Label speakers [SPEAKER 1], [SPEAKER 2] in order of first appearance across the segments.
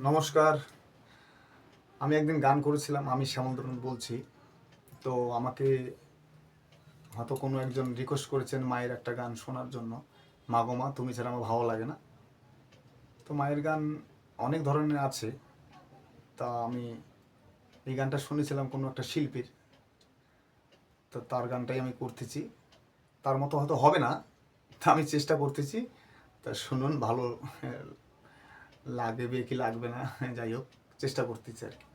[SPEAKER 1] নমস্কার। আমি একদিন গান করেছিলাম, আমি শ্যামল বলছি। তো আমাকে হয়তো কোনো একজন রিকোয়েস্ট করেছেন মায়ের একটা গান শোনার জন্য। মা গো মা, তুমি ছাড়া আমার ভালো লাগে না। তো মায়ের গান অনেক ধরনের আছে। তা আমি এই গানটা শুনেছিলাম কোনো একটা শিল্পীর, তো তার গানটাই আমি করতেছি। তার মতো হয়তো হবে না, তা আমি চেষ্টা করতেছি। তা শুনুন, ভালো লাগবে কি লাগবে না, যাই হোক চেষ্টা করতেছি আর কি।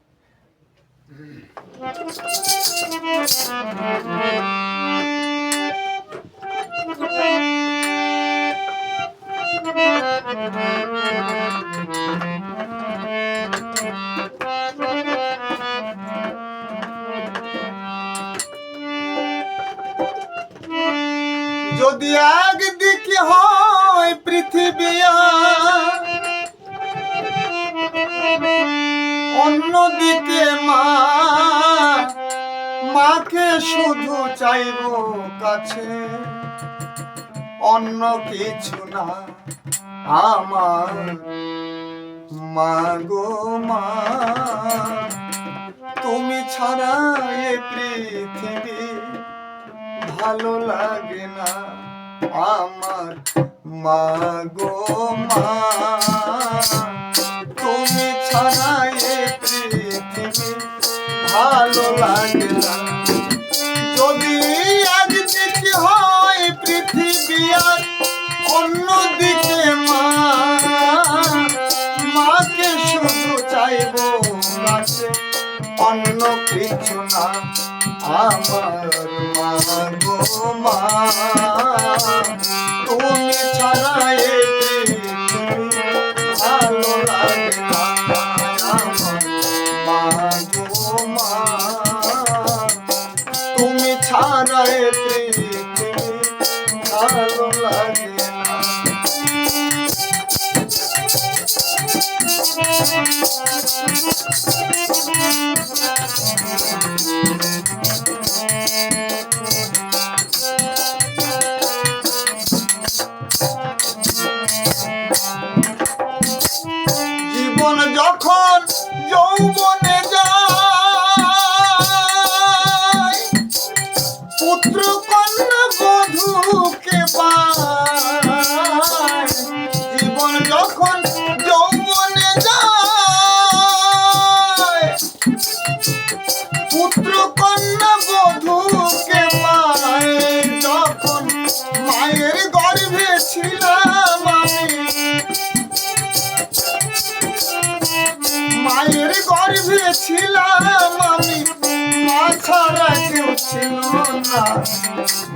[SPEAKER 1] যদি একদিকে হয় পৃথিবী, অন্যদিকে মা, মাকে শুধু চাইব কাছে, অন্য কিছু না আমার মা গো মা। তুমি ছাড়া এ পৃথিবী ভালো লাগে না আমার মা গো মা। তুমি ছাড়া এ পৃথিবী ভালো লাগে না। যদি একদিকে হয় পৃথিবী আর অন্যদিকে মা, মাকে শুধু চাইব কাছে, অন্য কিছু না আমার মা গো মা। তুমি ছাড়া এ পৃথিবী ভালো লাগে না আমার মা গো মা। তুমি ছাড়া এ পৃথিবী ভালো লাগে না। জীবন যখন যৌবনে যায়, পুত্র কন্যা বধূকে পায়। জীবন যখন যৌবনে যায়, পুত্র কন্যা বধূকে পায়। যখন মায়ের গর্ভে ছিলাম আমি, মায়ের গর্ভে ছিলাম আমি, মা ছাড়া কেউ ছিল না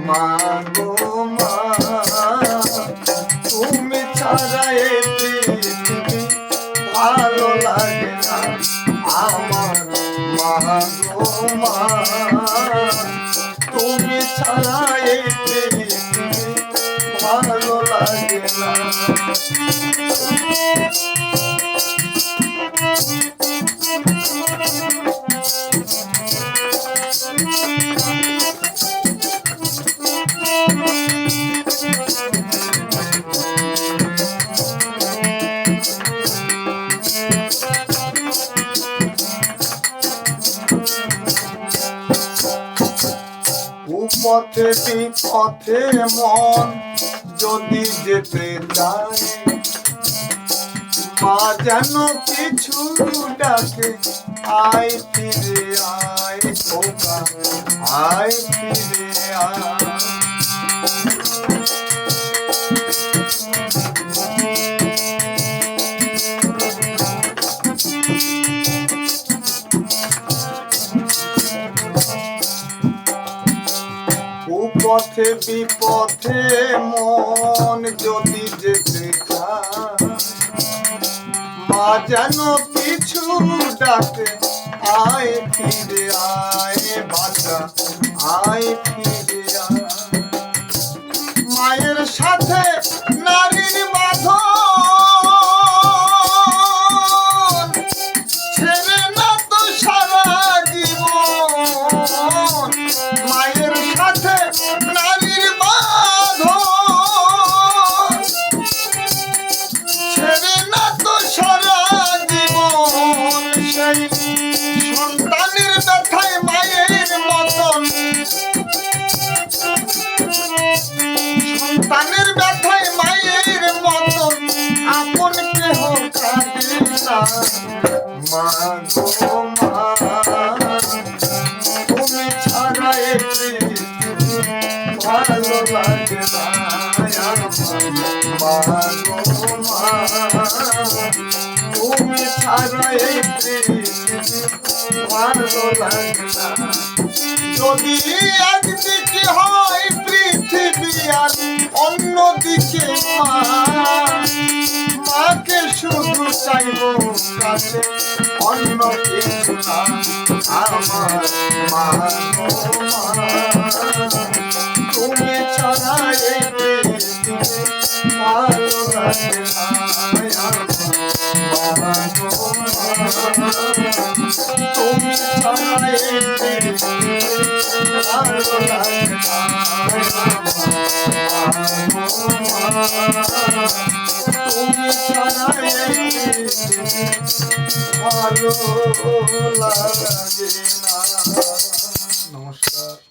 [SPEAKER 1] মা গো মা। তুমি ছাড়া এ পৃথিবী ভালো লাগে না আমার মা গো মা। তুমি ছাড়া এ পৃথিবী ভালো লাগে না। পথে বিপথে মন যদি যেতে চায়, মা যেন কিছু ডাকে, আয় ফিরে আয় খোকা, আয় ফিরে আয়। পথে বিপথে মন যদি যেতে চায়, মা যেন কিছু ডাকে, আয় ফিরে আয় বাচ্চা, আয় ফিরে আয়। মায়ের সাথে নারীর বাঁধন ছেড়ে না তো সারা জীবন। মায়ের সাথে নারীর বাঁধন ছেড়ে না তো সারা জীবন। সন্তানের ব্যথায় মায়ের মতন, সন্তানের ব্যথায় মায়ের মতন আপন কেহ কাঁদে না। মা গো মা, তুমি ছাড়া এ পৃথিবী ভালো লাগে না। মা গো মা, তুমি ছাড়া এ পৃথিবী ভালো লাগে না। যদি একদিকে হয় পৃথিবী আর অন্যদিকে মা, মাকে শুধু চাইব কাছে, অন্য কিছু না। আমার মা গো মা, তুমি ছাড়া এই পৃথিবী ভালো লাগে না। মা গো মা, তুমি ছাড়া এই পৃথিবী ভালো লাগে না। তুমি ছাড়া এই পৃথিবী ভালো লাগে না। নমস্কার।